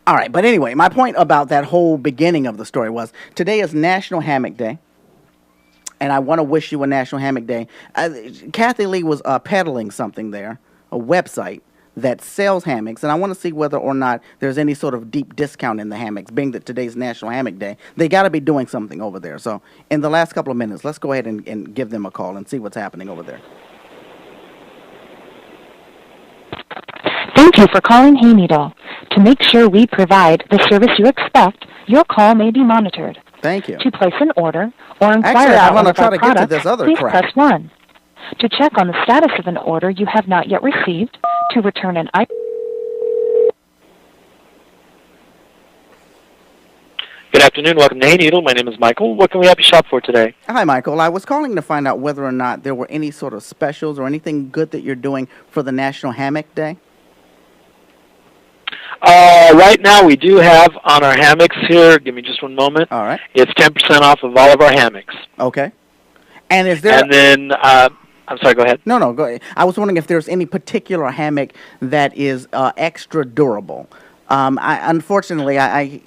All right, but anyway, my point about that whole beginning of the story was today is National Hammock Day, and I want to wish you a National Hammock Day. Kathy Lee was peddling something there, a website that sells hammocks, and I want to see whether or not there's any sort of deep discount in the hammocks, being that today's National Hammock Day. They got to be doing something over there. So, in the last couple of minutes, let's go ahead and give them a call and see what's happening over there. Thank you for calling Hay Needle. To make sure we provide the service you expect, your call may be monitored. Thank you. To place an order or inquire Actually, I about want one to of try our to get to products, this other please crap. press 1. To check on the status of an order you have not yet received, to return an item. Good afternoon. Welcome to Hay Needle. My name is Michael. What can we help you shop for today? Hi, Michael. I was calling to find out whether or not there were any sort of specials or anything good that you're doing for the National Hammock Day. Right now, we do have on our hammocks here. Give me just one moment. All right. It's 10% off of all of our hammocks. Okay. And is there... And then, I'm sorry, go ahead. No, go ahead. I was wondering if there's any particular hammock that is extra durable. Unfortunately, I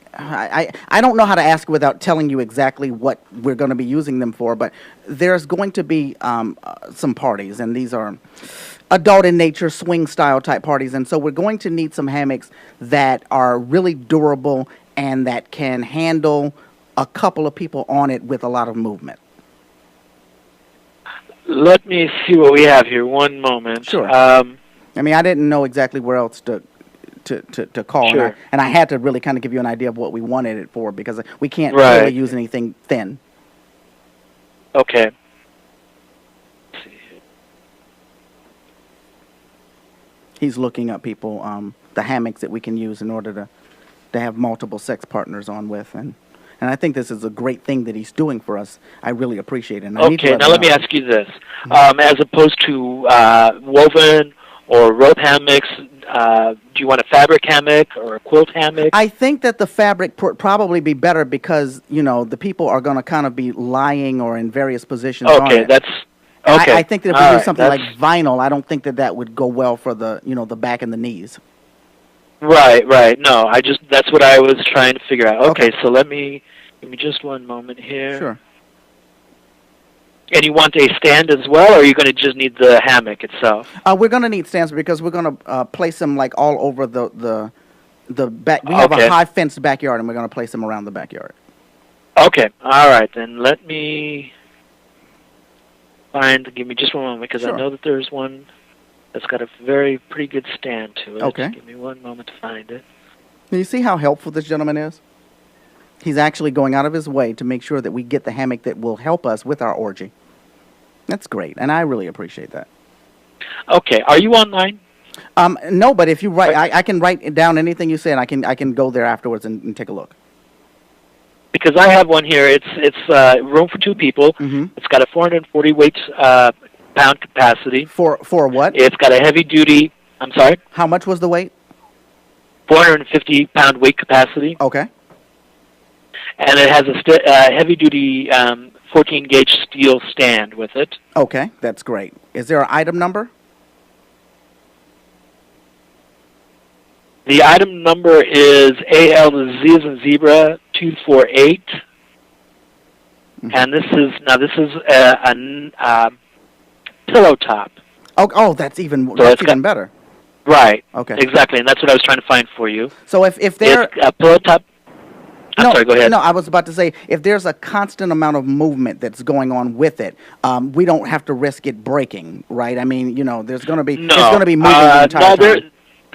don't know how to ask without telling you exactly what we're going to be using them for, but there's going to be some parties, and these are adult in nature, swing style type parties, and so we're going to need some hammocks that are really durable and that can handle a couple of people on it with a lot of movement. Let me see what we have here. One moment. Sure. I mean, I didn't know exactly where else to call, Sure. and I had to really kind of give you an idea of what we wanted it for because we can't Right. really use anything thin. Okay. Let's see. He's looking up people, the hammocks that we can use in order to have multiple sex partners on with, and I think this is a great thing that he's doing for us. I really appreciate it. And I need to Okay, now let me know. ask you this. As opposed to woven or rope hammocks, do you want a fabric hammock or a quilt hammock? I think that the fabric probably be better because, you know, the people are going to kind of be lying or in various positions on Okay, it. that's... Okay. I think that if we All do right, something like that's- vinyl, I don't think that would go well for the, you know, the back and the knees. Right. No, that's what I was trying to figure out. Okay, Okay. so give me just one moment here. Sure. And you want a stand as well, or are you going to just need the hammock itself? We're going to need stands because we're going to place them like all over the back. We have Okay. a high fenced backyard, and we're going to place them around the backyard. Okay, all right, then let me give me just one moment, because Sure. I know that there's one that's got a pretty good stand to it. Okay. Give me one moment to find it. Can you see how helpful this gentleman is? He's actually going out of his way to make sure that we get the hammock that will help us with our orgy. That's great, and I really appreciate that. Okay, are you online? No, but if you write, I can write down anything you say, and I can go there afterwards and take a look. Because I have one here. It's room for 2 people. Mm-hmm. It's got a 440 weight pound capacity. For what? It's got a heavy duty. I'm sorry. How much was the weight? 450 pound weight capacity, Okay. and it has a heavy duty 14 gauge steel stand with it. Okay, that's great. Is there an item number? The item number is AL Z as in zebra 248, and this is a pillow top. Oh, that's even it's got- better. Right. Okay. Exactly, and that's what I was trying to find for you. So if there It's a pillow top. I'm sorry. Go ahead. No, I was about to say if there's a constant amount of movement that's going on with it, we don't have to risk it breaking, right? I mean, you know, there's going to be No. it's going to be moving the entire time.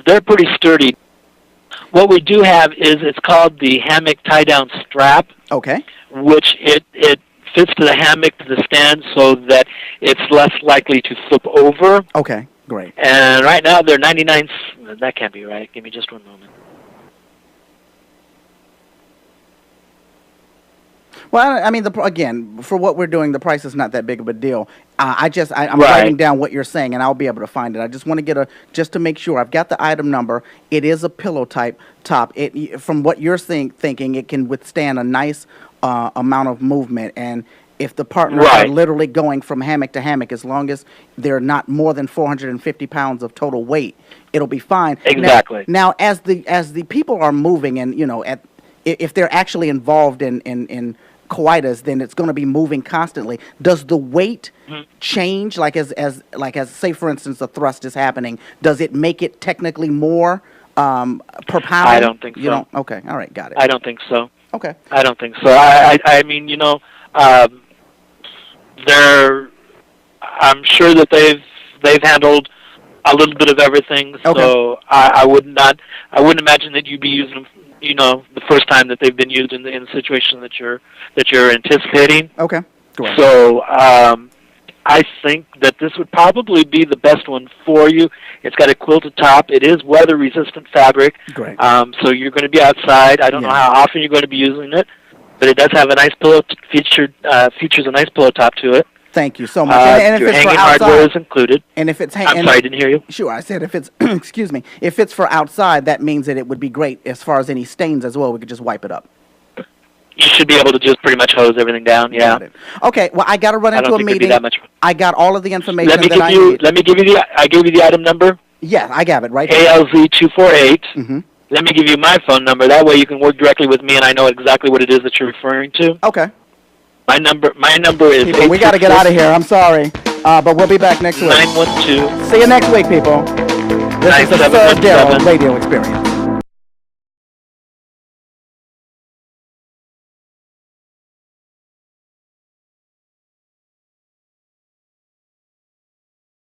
They're pretty sturdy. What we do have is it's called the hammock tie-down strap, Okay. which it fits to the hammock to the stand so that it's less likely to flip over. Okay. Great. And right now they're 99. That can't be right. Give me just one moment. Well, I mean, again, for what we're doing, the price is not that big of a deal. I'm Right. writing down what you're saying, and I'll be able to find it. I just want to just to make sure I've got the item number. It is a pillow type top. From what you're thinking, it can withstand a nice amount of movement, and if the partners are Right. literally going from hammock to hammock, as long as they're not more than 450 pounds of total weight, it'll be fine. Exactly. Now, as the people are moving, and if they're actually involved in coitus, then it's going to be moving constantly. Does the weight change, like as say for instance the thrust is happening? Does it make it technically more per pound? I don't think so. You don't? Okay, all right, got it. I don't think so. Okay. I don't think so. I mean, I'm sure that they've handled a little bit of everything. So Okay. I wouldn't imagine that you'd be using them, the first time that they've been used in the situation that you're anticipating. Okay. Go ahead. So I think that this would probably be the best one for you. It's got a quilted top. It is weather-resistant fabric. Great. So you're going to be outside. I don't know how often you're going to be using it, but it does have a nice pillow features a nice pillow top to it. Thank you so much. And if your it's for hanging hardware outside, is included. and if it's I'm sorry, I didn't hear you. Sure, I said if it's excuse me, if it's for outside, that means that it would be great as far as any stains as well. We could just wipe it up. You should be able to just pretty much hose everything down. Yeah. Got it. Okay. Well, I got to run I into don't a think it'd be meeting. that much. I got all of the information Let me that give I you. need. Let me give you the. I gave you the item number. Yeah, I got it right here. ALZ248. Mm-hmm. Let me give you my phone number. That way you can work directly with me, and I know exactly what it is that you're referring to. Okay. My number is. People, we got to get out of here. I'm sorry, but we'll be back next week. 912. See you next week, people. This is the third Darryl 9717. Radio Experience.